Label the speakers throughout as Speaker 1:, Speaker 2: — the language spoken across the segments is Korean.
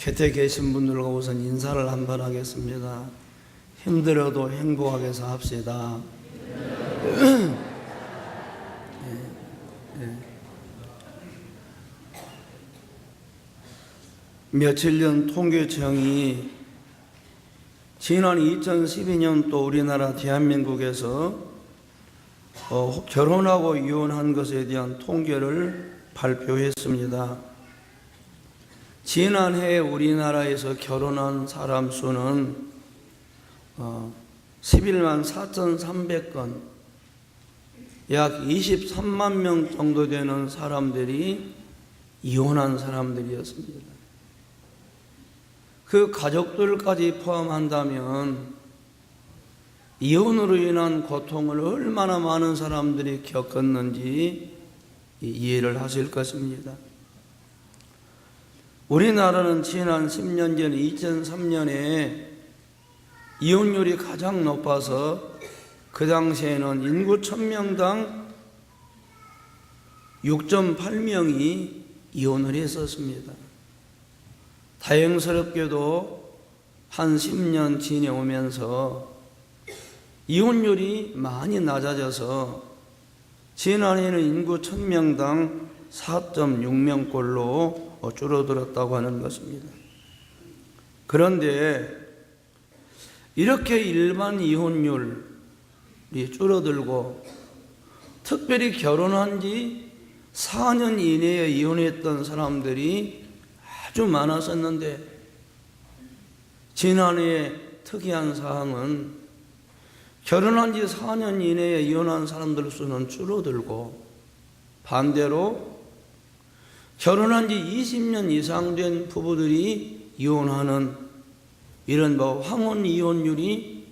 Speaker 1: 곁에 계신 분들과 우선 인사를 한번 하겠습니다. 힘들어도 행복하게 삽시다. 며칠 전 통계청이 지난 2012년 또 우리나라 대한민국에서 결혼하고 이혼한 것에 대한 통계를 발표했습니다. 지난해 우리나라에서 결혼한 사람 수는 11만 4,300건, 약 23만 명 정도 되는 사람들이 이혼한 사람들이었습니다. 그 가족들까지 포함한다면 이혼으로 인한 고통을 얼마나 많은 사람들이 겪었는지 이해를 하실 것입니다. 우리나라는 지난 10년 전 2003년에 이혼율이 가장 높아서 그 당시에는 인구 1000명당 6.8명이 이혼을 했었습니다. 다행스럽게도 한 10년 지내오면서 이혼율이 많이 낮아져서 지난해에는 인구 1000명당 4.6명꼴로 줄어들었다고 하는 것입니다. 그런데 이렇게 일반 이혼율이 줄어들고 특별히 결혼한 지 4년 이내에 이혼했던 사람들이 아주 많았었는데 지난해 특이한 사항은 결혼한 지 4년 이내에 이혼한 사람들 수는 줄어들고 반대로 결혼한 지 20년 이상 된 부부들이 이혼하는 이런 황혼 이혼율이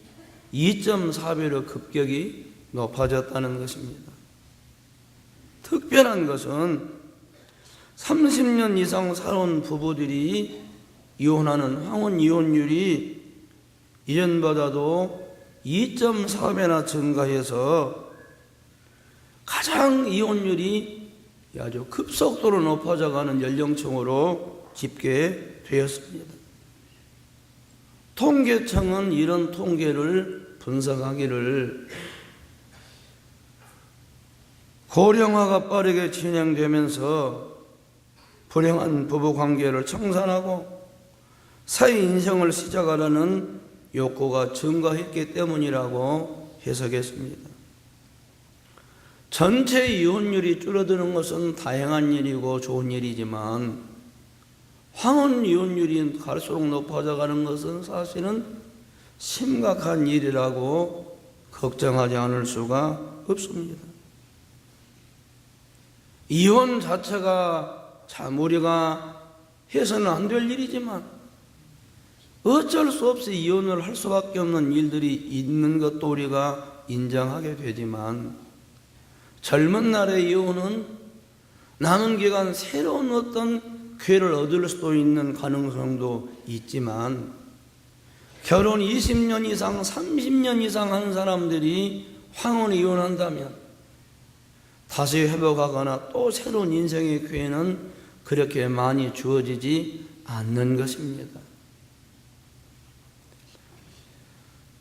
Speaker 1: 2.4배로 급격히 높아졌다는 것입니다. 특별한 것은 30년 이상 살아온 부부들이 이혼하는 황혼 이혼율이 이전보다도 2.4배나 증가해서 가장 이혼율이 아주 급속도로 높아져가는 연령층으로 집계되었습니다. 통계청은 이런 통계를 분석하기를 고령화가 빠르게 진행되면서 불행한 부부관계를 청산하고 사회 인생을 시작하려는 욕구가 증가했기 때문이라고 해석했습니다. 전체 이혼율이 줄어드는 것은 다행한 일이고 좋은 일이지만 황혼 이혼율이 갈수록 높아져가는 것은 사실은 심각한 일이라고 걱정하지 않을 수가 없습니다. 이혼 자체가 참 우리가 해서는 안 될 일이지만 어쩔 수 없이 이혼을 할 수밖에 없는 일들이 있는 것도 우리가 인정하게 되지만 젊은 날의 이혼은 남은 기간 새로운 어떤 기회를 얻을 수도 있는 가능성도 있지만 결혼 20년 이상 30년 이상 한 사람들이 황혼 이혼한다면 다시 회복하거나 또 새로운 인생의 기회는 그렇게 많이 주어지지 않는 것입니다.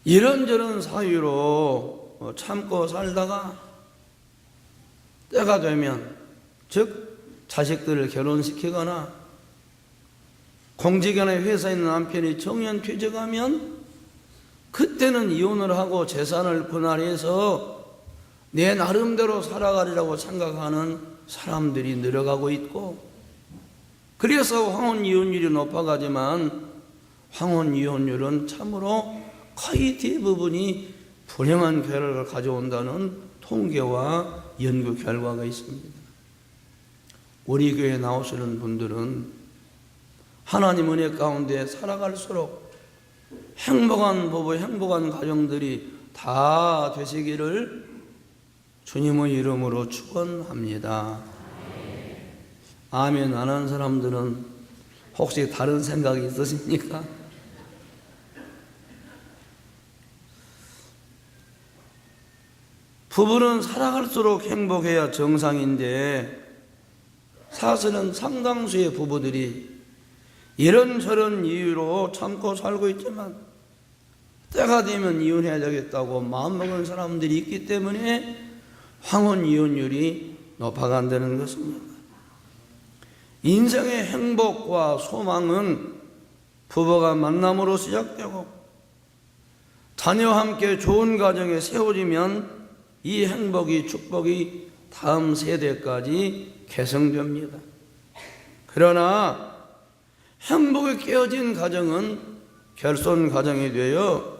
Speaker 1: 이런저런 사유로 참고 살다가 때가 되면 즉 자식들을 결혼시키거나 공직이나 회사에 있는 남편이 정년 퇴직하면 그때는 이혼을 하고 재산을 분할해서 내 나름대로 살아가리라고 생각하는 사람들이 늘어가고 있고 그래서 황혼 이혼율이 높아가지만 황혼 이혼율은 참으로 거의 대부분이 불행한 결과를 가져온다는 통계와 연구 결과가 있습니다. 우리 교회에 나오시는 분들은 하나님 은혜 가운데 살아갈수록 행복한 부부, 행복한 가정들이 다 되시기를 주님의 이름으로 축원합니다. 아멘 안 하는 사람들은 혹시 다른 생각이 있으십니까? 부부는 살아갈수록 행복해야 정상인데 사실은 상당수의 부부들이 이런저런 이유로 참고 살고 있지만 때가 되면 이혼해야 되겠다고 마음먹은 사람들이 있기 때문에 황혼 이혼율이 높아간다는 것입니다. 인생의 행복과 소망은 부부가 만남으로 시작되고 자녀와 함께 좋은 가정에 세워지면 이 행복이 축복이 다음 세대까지 계승됩니다. 그러나 행복이 깨어진 가정은 결손 가정이 되어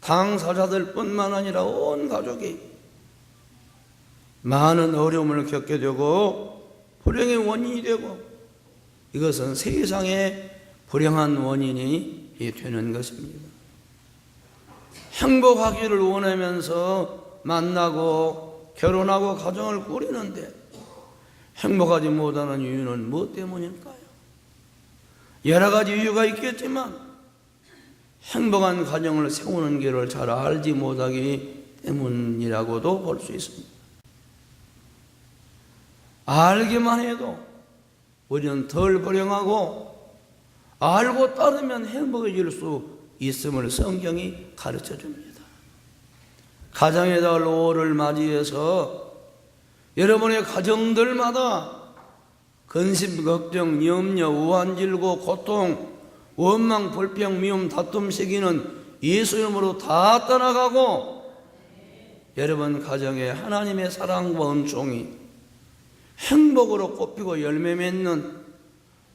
Speaker 1: 당사자들 뿐만 아니라 온 가족이 많은 어려움을 겪게 되고 불행의 원인이 되고 이것은 세상의 불행한 원인이 되는 것입니다. 행복하기를 원하면서 만나고 결혼하고 가정을 꾸리는데 행복하지 못하는 이유는 무엇 때문일까요? 여러 가지 이유가 있겠지만 행복한 가정을 세우는 길을 잘 알지 못하기 때문이라고도 볼 수 있습니다. 알기만 해도 우리는 덜 불행하고 알고 따르면 행복해질 수 있음을 성경이 가르쳐 줍니다. 가정의 달 5월을 맞이해서 여러분의 가정들마다 근심, 걱정, 염려, 우환질고, 고통, 원망, 불평, 미움, 다툼, 시기는 예수 이름으로 다 떠나가고 여러분 가정에 하나님의 사랑과 은총이 행복으로 꽃피고 열매 맺는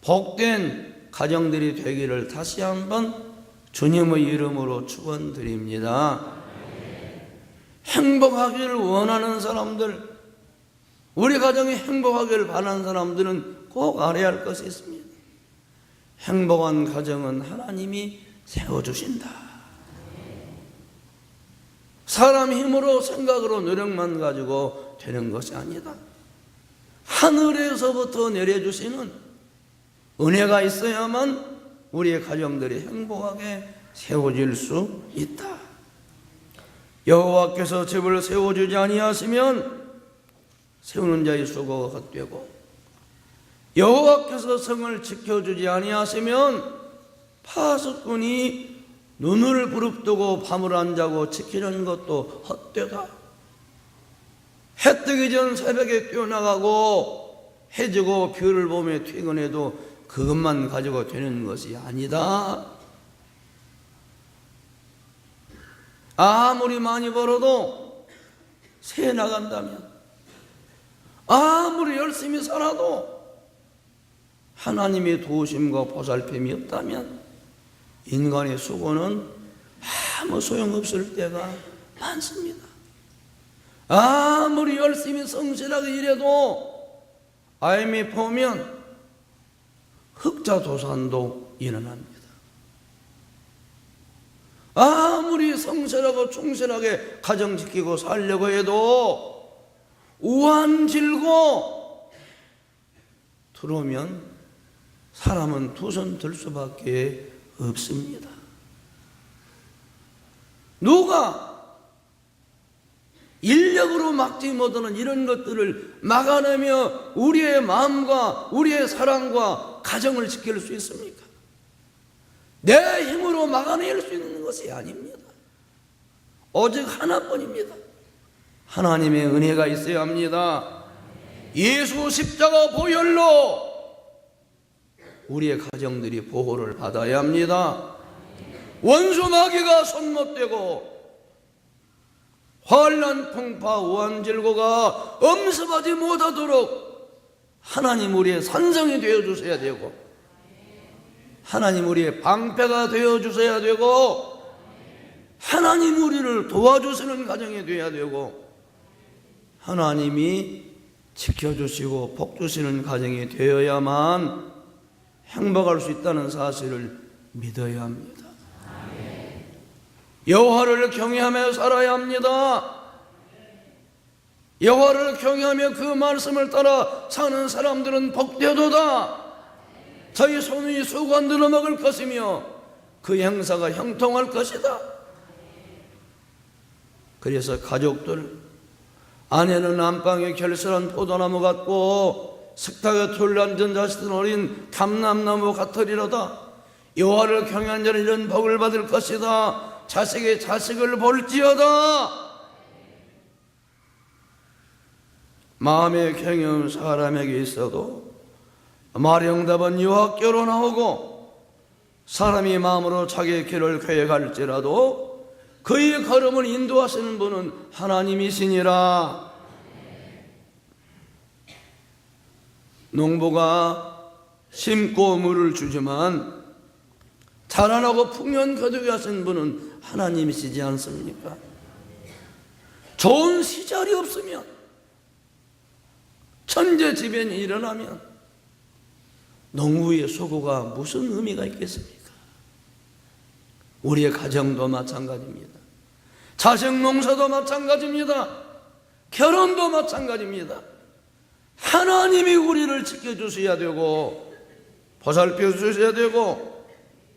Speaker 1: 복된 가정들이 되기를 다시 한번 주님의 이름으로 축원드립니다. 행복하기를 원하는 사람들, 우리 가정이 행복하기를 바라는 사람들은 꼭 알아야 할 것이 있습니다. 행복한 가정은 하나님이 세워주신다. 사람 힘으로 생각으로 노력만 가지고 되는 것이 아니다. 하늘에서부터 내려주시는 은혜가 있어야만 우리의 가정들이 행복하게 세워질 수 있다. 여호와께서 집을 세워주지 아니하시면 세우는 자의 수고가 헛되고 여호와께서 성을 지켜주지 아니하시면 파수꾼이 눈을 부릅뜨고 밤을 안 자고 지키는 것도 헛되다. 해 뜨기 전 새벽에 뛰어나가고 해 지고 별을 보며 퇴근해도 그것만 가지고 되는 것이 아니다. 아무리 많이 벌어도 새 나간다면, 아무리 열심히 살아도 하나님의 도우심과 보살핌이 없다면 인간의 수고는 아무 소용없을 때가 많습니다. 아무리 열심히 성실하게 일해도 IMF 오면 흑자도산도 일어납니다. 아무리 성실하고 충실하게 가정 지키고 살려고 해도 우환질고 들어오면 사람은 두 손 들 수밖에 없습니다. 누가 인력으로 막지 못하는 이런 것들을 막아내며 우리의 마음과 우리의 사랑과 가정을 지킬 수 있습니까? 내 힘으로 막아낼 수 있는 것이 아닙니다. 오직 하나뿐입니다. 하나님의 은혜가 있어야 합니다. 예수 십자가 보혈로 우리의 가정들이 보호를 받아야 합니다. 원수 마귀가 손 못 대고 환난, 풍파, 우환질고가 엄습하지 못하도록 하나님 우리의 산성이 되어주셔야 되고 하나님 우리의 방패가 되어주셔야 되고 하나님 우리를 도와주시는 가정이 되어야 되고 하나님이 지켜주시고 복주시는 가정이 되어야만 행복할 수 있다는 사실을 믿어야 합니다. 여호와를 경외하며 살아야 합니다. 여호와를 경외하며 그 말씀을 따라 사는 사람들은 복되도다. 저희 손이 수건들어 먹을 것이며 그 행사가 형통할 것이다. 그래서 가족들, 아내는 안방에 결실한 포도나무 같고 식탁에 둘러앉은 자식은 어린 감람나무 같으리로다. 여호와를 경외한 자는 이런 복을 받을 것이다. 자식이 자식을 볼지어다. 마음에 경외한 사람에게 있어도 말영답은 유학교로 나오고, 사람이 마음으로 자기의 길을 계획할지라도 그의 걸음을 인도하시는 분은 하나님이시니라. 농부가 심고 물을 주지만 자라나고 풍년 거두게 하신 분은 하나님이시지 않습니까? 좋은 시절이 없으면, 천재지변이 일어나면 농부의 수고가 무슨 의미가 있겠습니까? 우리의 가정도 마찬가지입니다. 자식 농사도 마찬가지입니다. 결혼도 마찬가지입니다. 하나님이 우리를 지켜주셔야 되고 보살펴 주셔야 되고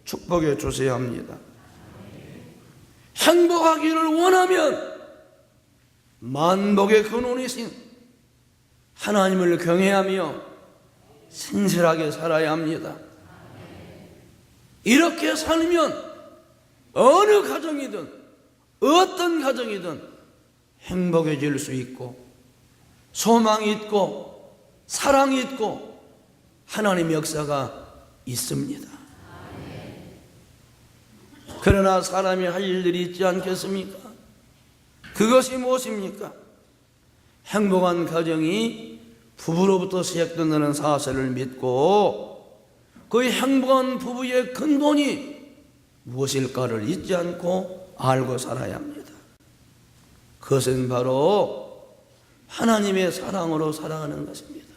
Speaker 1: 축복해 주셔야 합니다. 행복하기를 원하면 만복의 근원이신 하나님을 경외하며 신실하게 살아야 합니다. 이렇게 살면 어느 가정이든 어떤 가정이든 행복해질 수 있고 소망이 있고 사랑이 있고 하나님의 역사가 있습니다. 그러나 사람이 할 일들이 있지 않겠습니까? 그것이 무엇입니까? 행복한 가정이 부부로부터 시작된다는 사실을 믿고 그 행복한 부부의 근본이 무엇일까를 잊지 않고 알고 살아야 합니다. 그것은 바로 하나님의 사랑으로 살아가는 것입니다.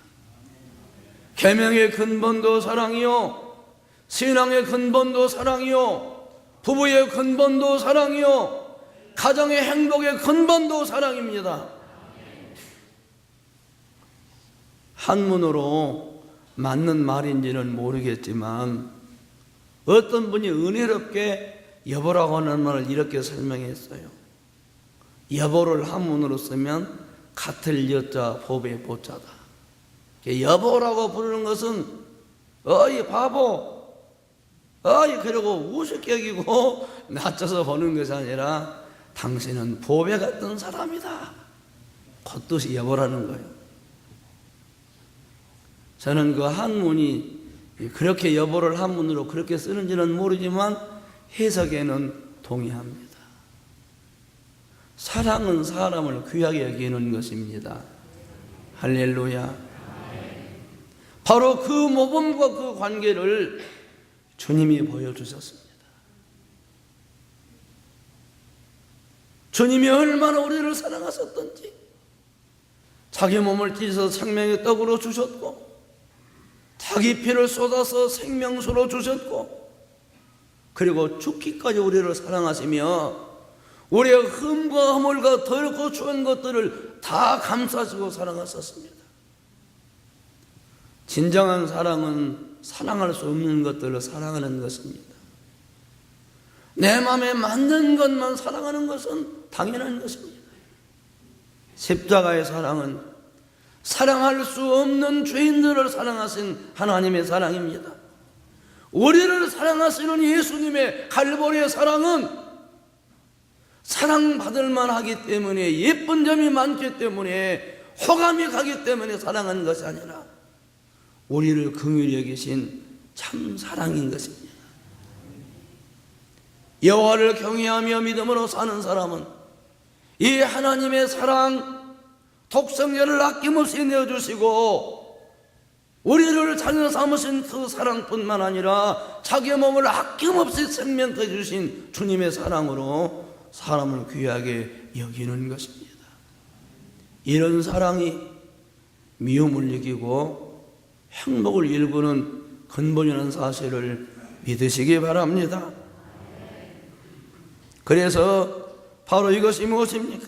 Speaker 1: 계명의 근본도 사랑이요, 신앙의 근본도 사랑이요, 부부의 근본도 사랑이요, 가정의 행복의 근본도 사랑입니다. 한문으로 맞는 말인지는 모르겠지만 어떤 분이 은혜롭게 여보라고 하는 말을 이렇게 설명했어요. 여보를 한문으로 쓰면 같을 여자 보배 보자다. 여보라고 부르는 것은 어이 바보, 어이 그러고 우습게 여기고 낮춰서 보는 것이 아니라 당신은 보배 같은 사람이다. 그 뜻이 여보라는 거예요. 저는 그 한문이 그렇게 여보를 한문으로 그렇게 쓰는지는 모르지만 해석에는 동의합니다. 사랑은 사람을 귀하게 여기는 것입니다. 할렐루야. 바로 그 모범과 그 관계를 주님이 보여주셨습니다. 주님이 얼마나 우리를 사랑하셨던지 자기 몸을 찢어서 생명의 떡으로 주셨고 자기 피를 쏟아서 생명수로 주셨고 그리고 죽기까지 우리를 사랑하시며 우리의 흠과 허물과 더럽고 추한 것들을 다 감싸시고 사랑하셨습니다. 진정한 사랑은 사랑할 수 없는 것들을 사랑하는 것입니다. 내 마음에 맞는 것만 사랑하는 것은 당연한 것입니다. 십자가의 사랑은 사랑할 수 없는 죄인들을 사랑하신 하나님의 사랑입니다. 우리를 사랑하시는 예수님의 갈보리의 사랑은 사랑받을 만하기 때문에 예쁜 점이 많기 때문에 호감이 가기 때문에 사랑하는 것이 아니라 우리를 긍휼히 여기신 참 사랑인 것입니다. 여호와를 경외하며 믿음으로 사는 사람은 이 하나님의 사랑 독생자를 아낌없이 내어주시고 우리를 자녀 삼으신 그 사랑뿐만 아니라 자기 몸을 아낌없이 생명해 주신 주님의 사랑으로 사람을 귀하게 여기는 것입니다. 이런 사랑이 미움을 이기고 행복을 일구는 근본이라는 사실을 믿으시기 바랍니다. 그래서 바로 이것이 무엇입니까?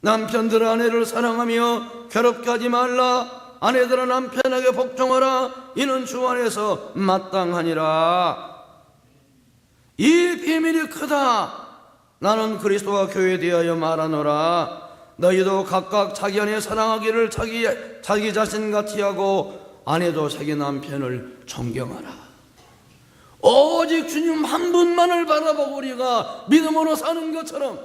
Speaker 1: 남편들 아내를 사랑하며 괴롭게 하지 말라. 아내들아 남편에게 복종하라. 이는 주 안에서 마땅하니라. 이 비밀이 크다. 나는 그리스도가 교회에 대하여 말하노라. 너희도 각각 자기 아내 사랑하기를 자기 자신같이 하고 아내도 자기 남편을 존경하라. 오직 주님 한 분만을 바라보고 우리가 믿음으로 사는 것처럼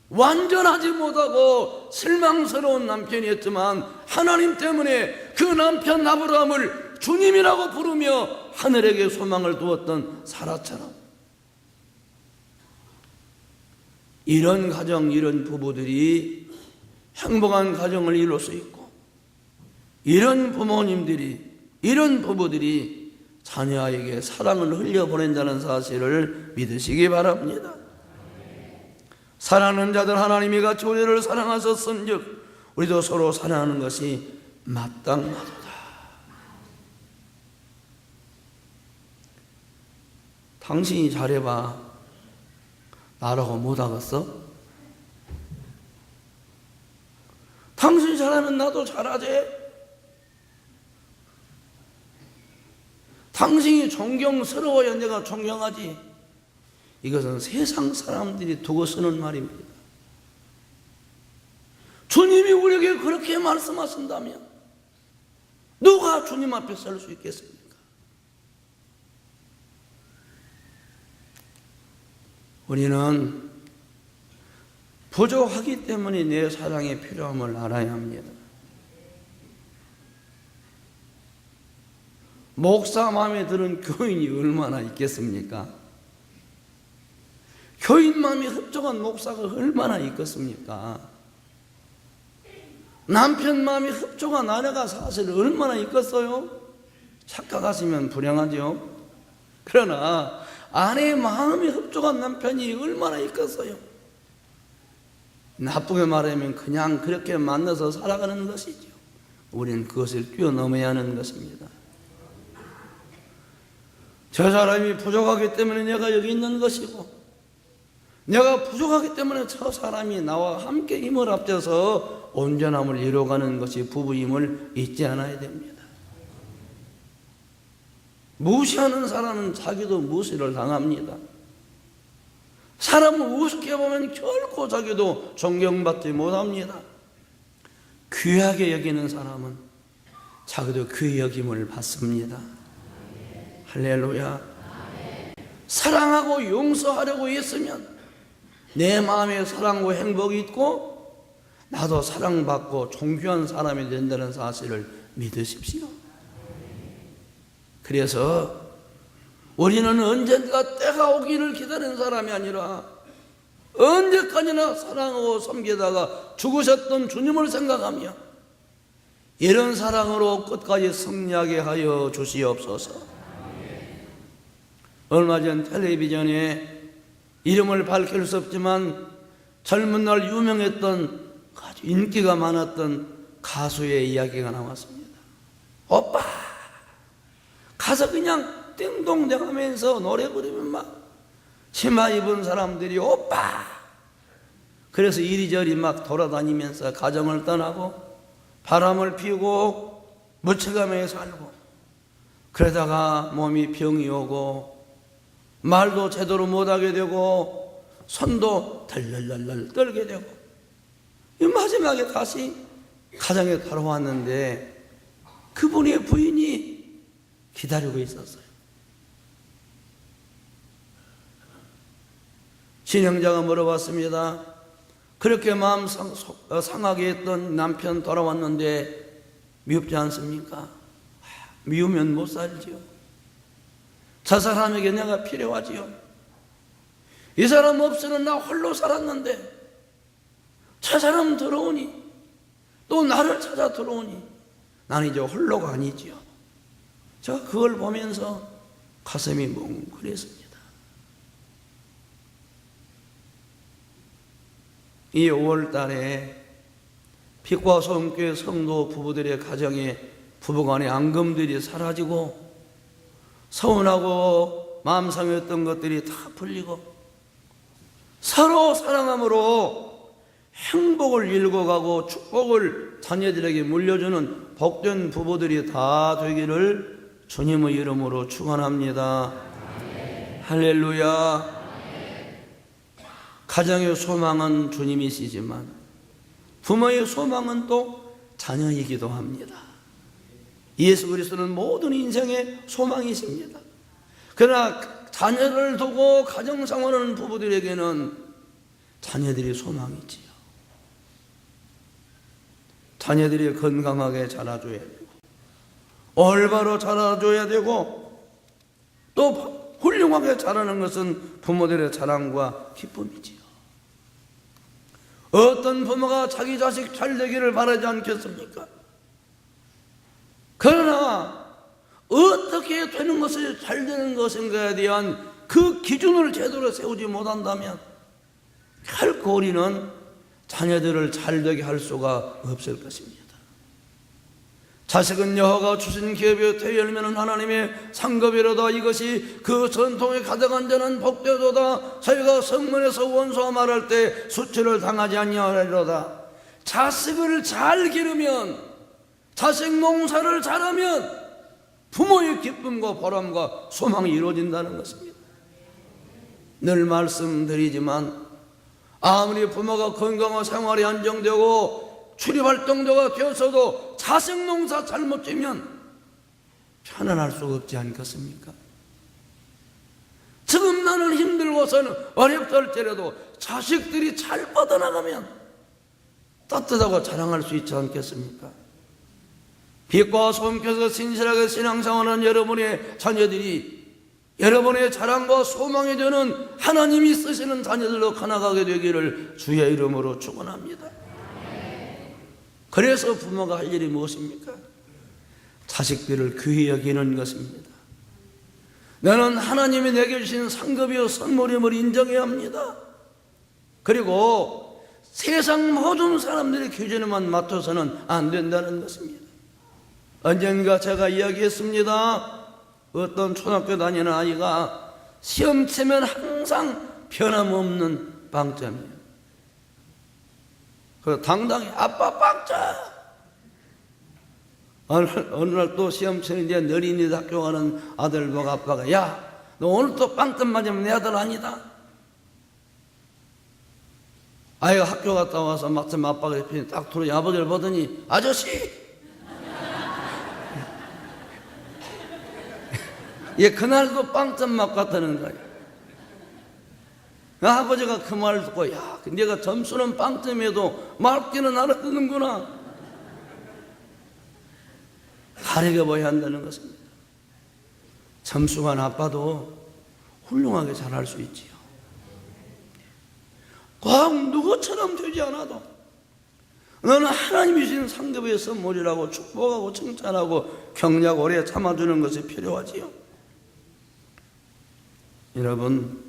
Speaker 1: 완전하지 못하고 실망스러운 남편이었지만 하나님 때문에 그 남편 아브라함을 주님이라고 부르며 하늘에게 소망을 두었던 사라처럼 이런 가정, 이런 부부들이 행복한 가정을 이룰 수 있고 이런 부모님들이, 이런 부부들이 자녀에게 사랑을 흘려보낸다는 사실을 믿으시기 바랍니다. 사랑하는 자들 하나님이 같이 우리를 사랑하셨은즉 우리도 서로 사랑하는 것이 마땅하도다. 당신이 잘해봐. 나라고 못하겠어? 당신이 잘하면 나도 잘하지. 당신이 존경스러워야 내가 존경하지. 이것은 세상 사람들이 두고 쓰는 말입니다. 주님이 우리에게 그렇게 말씀하신다면 누가 주님 앞에 설 수 있겠습니까? 우리는 부족하기 때문에 내 사랑의 필요함을 알아야 합니다. 목사 마음에 드는 교인이 얼마나 있겠습니까? 교인 마음에 흡족한 목사가 얼마나 있겠습니까? 남편 마음에 흡족한 아내가 사실 얼마나 있겠어요? 착각하시면 불행하죠. 그러나 아내의 마음이 흡족한 남편이 얼마나 있겠어요? 나쁘게 말하면 그냥 그렇게 만나서 살아가는 것이죠. 우리는 그것을 뛰어넘어야 하는 것입니다. 저 사람이 부족하기 때문에 내가 여기 있는 것이고 내가 부족하기 때문에 저 사람이 나와 함께 힘을 합쳐서 온전함을 이루어가는 것이 부부임을 잊지 않아야 됩니다. 무시하는 사람은 자기도 무시를 당합니다. 사람을 우습게 보면 결코 자기도 존경받지 못합니다. 귀하게 여기는 사람은 자기도 귀히 여김을 받습니다. 할렐루야. 사랑하고 용서하려고 했으면 내 마음에 사랑과 행복이 있고 나도 사랑받고 존귀한 사람이 된다는 사실을 믿으십시오. 그래서 우리는 언젠가 때가 오기를 기다리는 사람이 아니라 언제까지나 사랑하고 섬기다가 죽으셨던 주님을 생각하며 이런 사랑으로 끝까지 승리하게 하여 주시옵소서. 얼마 전 텔레비전에 이름을 밝힐 수 없지만 젊은 날 유명했던 아주 인기가 많았던 가수의 이야기가 나왔습니다. 오빠! 가서 그냥 띵동대하면서 노래 부르면 막 치마 입은 사람들이 오빠! 그래서 이리저리 막 돌아다니면서 가정을 떠나고 바람을 피우고 무채감에 살고 그러다가 몸이 병이 오고 말도 제대로 못하게 되고 손도 덜덜덜 떨게 되고 마지막에 다시 가정에 돌아왔는데 그분의 부인이 기다리고 있었어요. 진행자가 물어봤습니다. 그렇게 마음 상하게 했던 남편 돌아왔는데 미흡지 않습니까? 미우면 못 살지요. 저 사람에게 내가 필요하지요. 이 사람 없으면 나 홀로 살았는데 저 사람 들어오니 또 나를 찾아 들어오니 나는 이제 홀로가 아니지요. 제가 그걸 보면서 가슴이 뭉클했습니다. 이 5월 달에 빛과 소음교회 성도 부부들의 가정에 부부간의 앙금들이 사라지고 서운하고 마음 상했던 것들이 다 풀리고 서로 사랑함으로 행복을 일궈가고 축복을 자녀들에게 물려주는 복된 부부들이 다 되기를 주님의 이름으로 축원합니다. 할렐루야. 가정의 소망은 주님이시지만 부모의 소망은 또 자녀이기도 합니다. 예수 그리스도는 모든 인생의 소망이십니다. 그러나 자녀를 두고 가정생활하는 부부들에게는 자녀들이 소망이지요. 자녀들이 건강하게 자라줘야 되고 올바로 자라줘야 되고 또 훌륭하게 자라는 것은 부모들의 자랑과 기쁨이지요. 어떤 부모가 자기 자식 잘 되기를 바라지 않겠습니까? 그러나 어떻게 되는 것이 잘 되는 것인가에 대한 그 기준을 제대로 세우지 못한다면 결코 우리는 자녀들을 잘 되게 할 수가 없을 것입니다. 자식은 여호와가 주신 기업에 되열면 하나님의 상급이로다. 이것이 그 전통에 가득한 자는 복되도다. 저희가 성문에서 원수와 말할 때 수치를 당하지 아니하리로다. 자식을 잘 기르면, 자식 농사를 잘하면 부모의 기쁨과 보람과 소망이 이루어진다는 것입니다. 늘 말씀드리지만 아무리 부모가 건강한 생활이 안정되고 출입할 정도가 되었어도 자식 농사 잘못 지면 편안할 수가 없지 않겠습니까? 지금 나는 힘들고서는 어렵더라도 자식들이 잘 뻗어나가면 따뜻하고 자랑할 수 있지 않겠습니까? 빛과 소음켜서 신실하게 신앙생활하는 여러분의 자녀들이 여러분의 자랑과 소망이 되는 하나님이 쓰시는 자녀들로 커나가게 되기를 주의 이름으로 축원합니다. 그래서 부모가 할 일이 무엇입니까? 자식들을 귀히 여기는 것입니다. 나는 하나님이 내게 주신 상급이요 선물임을 인정해야 합니다. 그리고 세상 모든 사람들의 기준에만 맞춰서는 안 된다는 것입니다. 언젠가 제가 이야기했습니다. 어떤 초등학교 다니는 아이가 시험 치면 항상 변함없는 빵점이에요. 그래서 당당히 아빠 빵점! 어느 날 또 시험 치는데 어린이집 학교 가는 아들 보고 아빠가 야, 너 오늘 또 빵점 맞으면 내 아들 아니다. 아이가 학교 갔다 와서 마침 아빠가 옆에 딱 들어 아버지를 보더니 아저씨! 얘 그날도 빵점 맞았다는 거예요. 아버지가 그 말을 듣고 야, 네가 점수는 빵점에도 말기는 알아듣는구나. 가르쳐 보여야 한다는 것입니다. 점수가 나빠도 훌륭하게 잘할 수 있지요. 꼭 누구처럼 되지 않아도 너는 하나님이 주신 상급의 선물이라고 축복하고 칭찬하고 격려하고 오래 참아주는 것이 필요하지요. 여러분,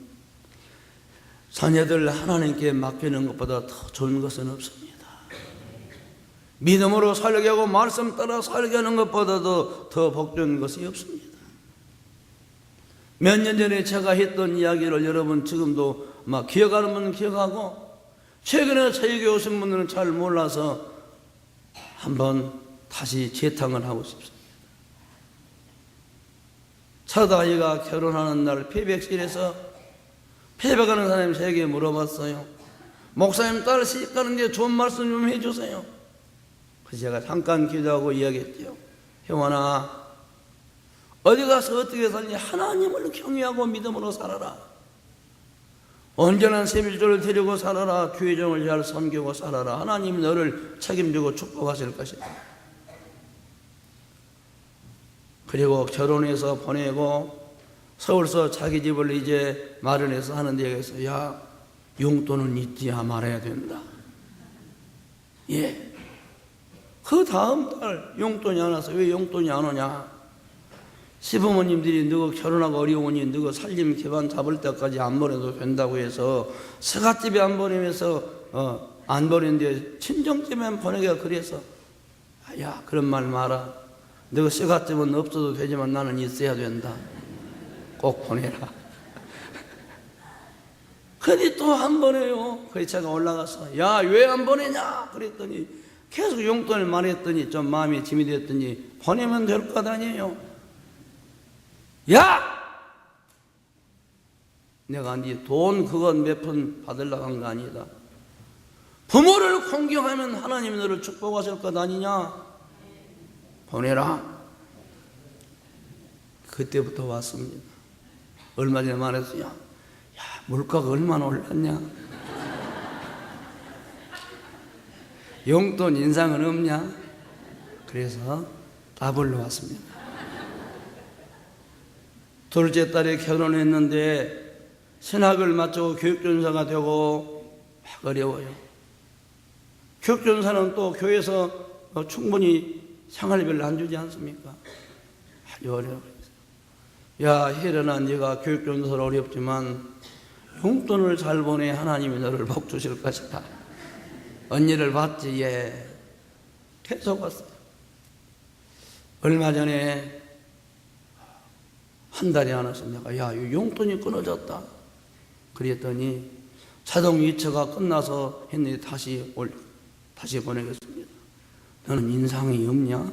Speaker 1: 자녀들 하나님께 맡기는 것보다 더 좋은 것은 없습니다. 믿음으로 살게 하고 말씀 따라 살게 하는 것보다도 더 복된 것이 없습니다. 몇 년 전에 제가 했던 이야기를 여러분 지금도 막 기억하는 분은 기억하고 최근에 저에게 오신 분들은 잘 몰라서 한번 다시 재탕을 하고 싶습니다. 첫 아이가 결혼하는 날 폐백실에서 폐백하는 사람이 저에게 물어봤어요. 목사님, 딸 시집 가는데 좋은 말씀 좀 해주세요. 그래서 제가 잠깐 기도하고 이야기했죠. 형원아, 어디 가서 어떻게 살니 하나님을 경외하고 믿음으로 살아라. 언제나 세밀조를 데리고 살아라. 교회종을 잘 섬기고 살아라. 하나님이 너를 책임지고 축복하실 것이다. 그리고 결혼해서 보내고 서울서 자기 집을 이제 마련해서 하는 데에서 야, 용돈은 잊지야 말아야 된다. 예. 그 다음 달 용돈이 안 와서 왜 용돈이 안 오냐? 시부모님들이 너가 결혼하고 어려우니 너가 살림 기반 잡을 때까지 안 보내도 된다고 해서 서갓집에 안 보내면서 안 보내는데 친정집에만 보내기가 그래서 야, 그런 말 마라. 너가 서갓집은 없어도 되지만 나는 있어야 된다. 꼭 보내라. 근데 또 한 번에요. 그래서 제가 올라가서 야, 왜 안 보내냐? 그랬더니 계속 용돈을 말했더니 좀 마음이 짐이 됐더니 보내면 될 것 아니에요. 야! 내가 네 돈 그건 몇 푼 받으려고 한 거 아니다. 부모를 공경하면 하나님이 너를 축복하실 것 아니냐? 보내라. 그때부터 왔습니다. 얼마 전에 말했어요. 야, 물가가 얼마나 올랐냐? 용돈 인상은 없냐? 그래서 따블로 왔습니다. 둘째 딸이 결혼했는데 신학을 마치고 교육전사가 되고 막 어려워요. 교육전사는 또 교회에서 충분히 생활비를 안 주지 않습니까? 아주 어려워요. 야, 혜련아, 네가 교육전사로 어렵지만 용돈을 잘 보내 하나님이 너를 복 주실 것이다. 언니를 봤지? 예. 계속 왔어요. 얼마 전에 한 달이 안 와서 내가 야, 용돈이 끊어졌다. 그랬더니 자동 이체가 끝나서 했는데 다시 보내겠습니다. 너는 인상이 없냐?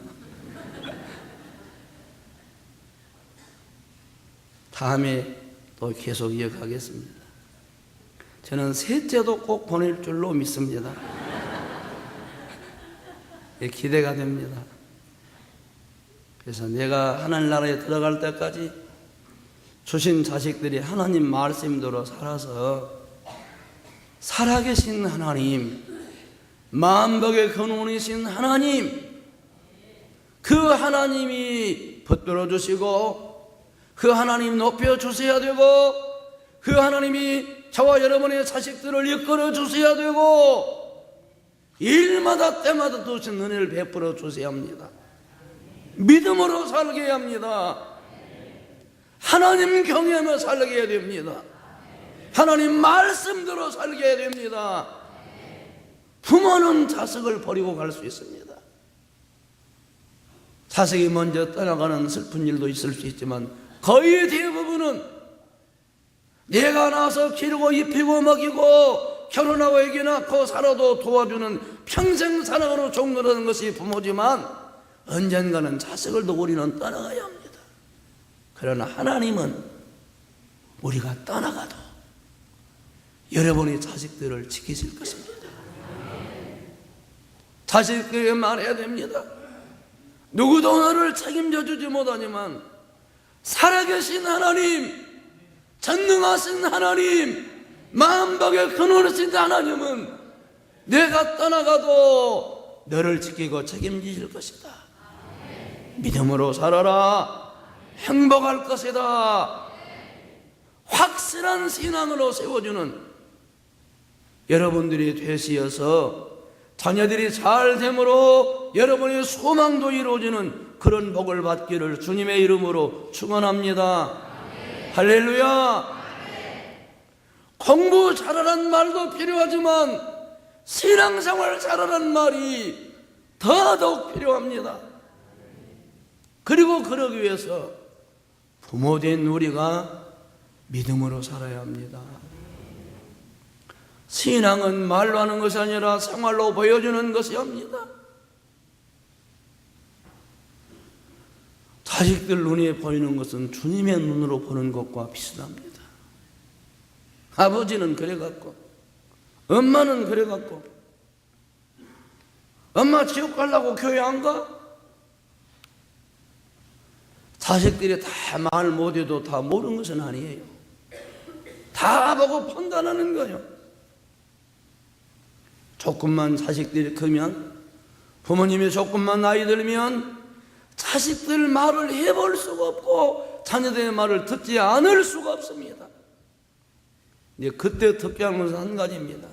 Speaker 1: 다음에 또 계속 이어가겠습니다. 저는 셋째도 꼭 보낼 줄로 믿습니다. 기대가 됩니다. 그래서 내가 하나님 나라에 들어갈 때까지 주신 자식들이 하나님 말씀대로 살아서 살아계신 하나님, 만복의 근원이신 하나님, 그 하나님이 붙들어 주시고 그 하나님 높여 주셔야 되고 그 하나님이 저와 여러분의 자식들을 이끌어 주셔야 되고 일마다 때마다 주신 은혜를 베풀어 주셔야 합니다. 믿음으로 살게 해야 합니다. 하나님 경외하며 살게 해야 됩니다. 하나님 말씀대로 살게 해야 됩니다. 부모는 자식을 버리고 갈 수 있습니다. 자식이 먼저 떠나가는 슬픈 일도 있을 수 있지만 거의 대부분은 내가 낳아서 기르고 입히고 먹이고 결혼하고 애기 낳고 살아도 도와주는 평생 사랑으로 종노하는 것이 부모지만 언젠가는 자식을 두고 우리는 떠나가야 합니다. 그러나 하나님은 우리가 떠나가도 여러분의 자식들을 지키실 것입니다. 자식들에게 말해야 됩니다. 누구도 너를 책임져 주지 못하지만 살아계신 하나님, 전능하신 하나님, 만복의 근원이신 하나님은 내가 떠나가도 너를 지키고 책임지실 것이다. 믿음으로 살아라. 행복할 것이다. 확실한 신앙으로 세워주는 여러분들이 되시어서 자녀들이 잘 됨으로 여러분의 소망도 이루어지는 그런 복을 받기를 주님의 이름으로 축원합니다. 할렐루야. 공부 잘하라는 말도 필요하지만 신앙생활 잘하라는 말이 더더욱 필요합니다. 그리고 그러기 위해서 부모된 우리가 믿음으로 살아야 합니다. 신앙은 말로 하는 것이 아니라 생활로 보여주는 것이 합니다. 자식들 눈에 보이는 것은 주님의 눈으로 보는 것과 비슷합니다. 아버지는 그래갖고 엄마는 그래갖고 엄마 지옥 가려고 교회 안 가? 자식들이 다 말 못해도 다 모르는 것은 아니에요. 다 보고 판단하는 거예요. 조금만 자식들이 크면, 부모님이 조금만 나이 들면 자식들 말을 해볼 수가 없고 자녀들의 말을 듣지 않을 수가 없습니다. 이제 그때 듣게 하는 것은 한 가지입니다.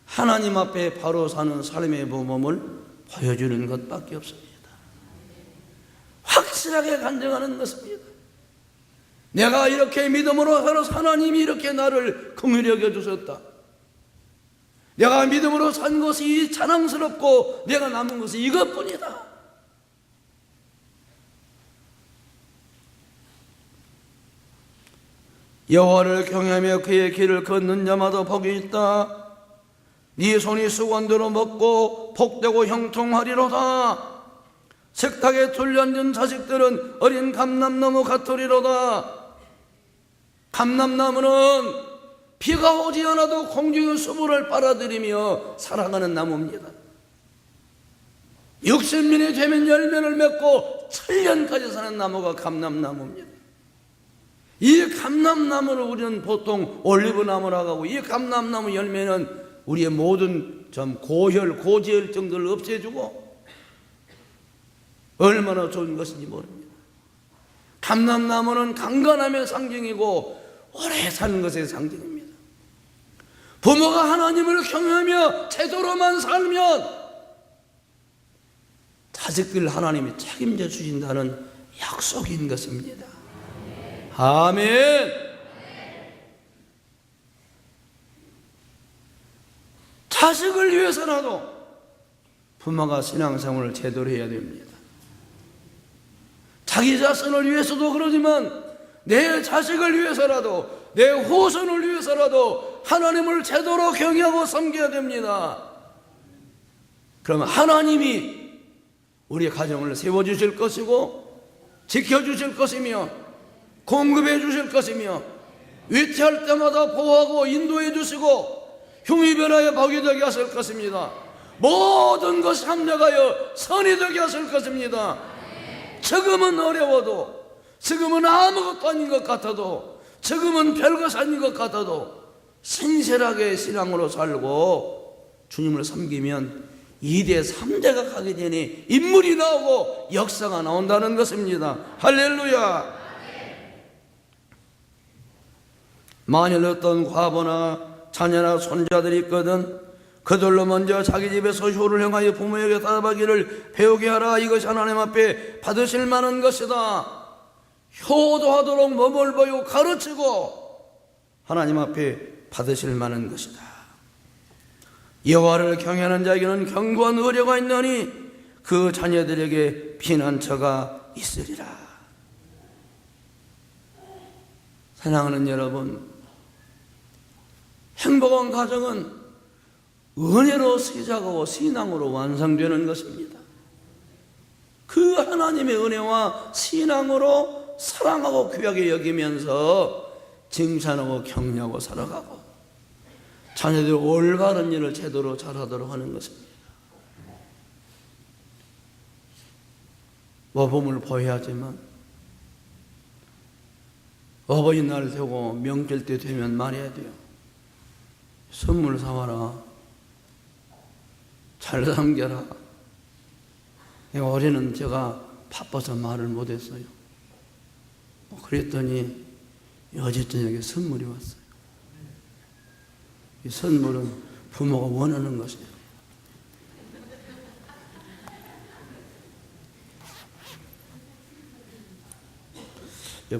Speaker 1: 하나님 앞에 바로 사는 삶의 모범을 보여주는 것밖에 없습니다. 확실하게 간증하는 것입니다. 내가 이렇게 믿음으로 살아서 하나님이 이렇게 나를 긍휼히 여겨주셨다. 내가 믿음으로 산 것이 자랑스럽고 내가 남은 것이 이것뿐이다. 여호와를 경외하며 그의 길을 걷는 자마다 복이 있다. 네 손이 수건대로 먹고 복되고 형통하리로다. 식탁에 둘려앉은 자식들은 어린 감람나무 같으리로다. 감람나무는 비가 오지 않아도 공중의 수분을 빨아들이며 살아가는 나무입니다. 60년이 되면 열매를 맺고 7년까지 사는 나무가 감람나무입니다. 이 감람나무를 우리는 보통 올리브나무라고 하고, 이 감람나무 열매는 우리의 모든 고혈, 고지혈증들을 없애주고 얼마나 좋은 것인지 모릅니다. 감람나무는 강건함의 상징이고 오래 사는 것의 상징입니다. 부모가 하나님을 경외하며 제대로만 살면 자식들 하나님이 책임져 주신다는 약속인 것입니다. 아멘. 자식을 위해서라도 부모가 신앙생활을 제대로 해야 됩니다. 자기 자신을 위해서도 그러지만 내 자식을 위해서라도, 내 후손을 위해서라도 하나님을 제대로 경외하고 섬겨야 됩니다. 그러면 하나님이 우리의 가정을 세워주실 것이고 지켜주실 것이며 공급해 주실 것이며 위태할 때마다 보호하고 인도해 주시고 흉이 변하여 복이 되게 하실 것입니다. 모든 것이 합력하여 선이 되게 하실 것입니다. 지금은 어려워도, 지금은 아무것도 아닌 것 같아도, 지금은 별것 아닌 것 같아도 신실하게 신앙으로 살고 주님을 섬기면 2대 3대가 가게 되니 인물이 나오고 역사가 나온다는 것입니다. 할렐루야. 만일 어떤 과부나 자녀나 손자들이 있거든 그들로 먼저 자기 집에서 효를 행하여 부모에게 답하기를 배우게 하라. 이것이 하나님 앞에 받으실 만한 것이다. 효도하도록 몸을 보이고 가르치고 하나님 앞에 받으실 만한 것이다. 여호와를 경외하는 자에게는 견고한 의뢰가 있나니 그 자녀들에게 피난처가 있으리라. 사랑하는 여러분, 행복한 가정은 은혜로 시작하고 신앙으로 완성되는 것입니다. 그 하나님의 은혜와 신앙으로 사랑하고 귀하게 여기면서 칭찬하고 격려하고 살아가고 자녀들이 올바른 일을 제대로 잘하도록 하는 것입니다. 모범을 보여야지만 어버이날 되고 명절 때 되면 말해야 돼요. 선물 사와라. 잘 섬겨라. 올해는 제가 바빠서 말을 못했어요. 그랬더니 어제 저녁에 선물이 왔어요. 이 선물은 부모가 원하는 것이에요.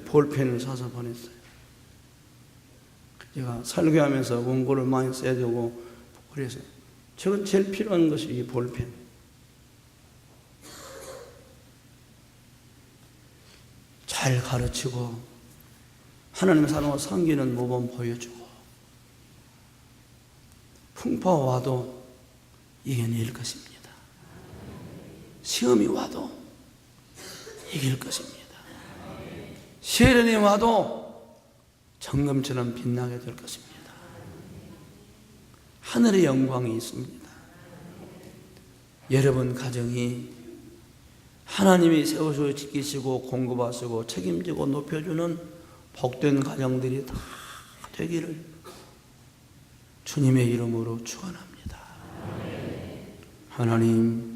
Speaker 1: 볼펜을 사서 보냈어요. 제가 설교하면서 원고를 많이 써야 되고 그래서 저건 제일 필요한 것이 이 볼펜. 잘 가르치고 하나님의 사랑을 섬기는 모범 보여주고 풍파가 와도 이겨낼 것입니다. 시험이 와도 이길 것입니다. 시련이 와도 정금처럼 빛나게 될 것입니다. 하늘의 영광이 있습니다. 여러분 가정이 하나님이 세워서 지키시고 공급하시고 책임지고 높여주는 복된 가정들이 다 되기를 주님의 이름으로 축원합니다. 하나님,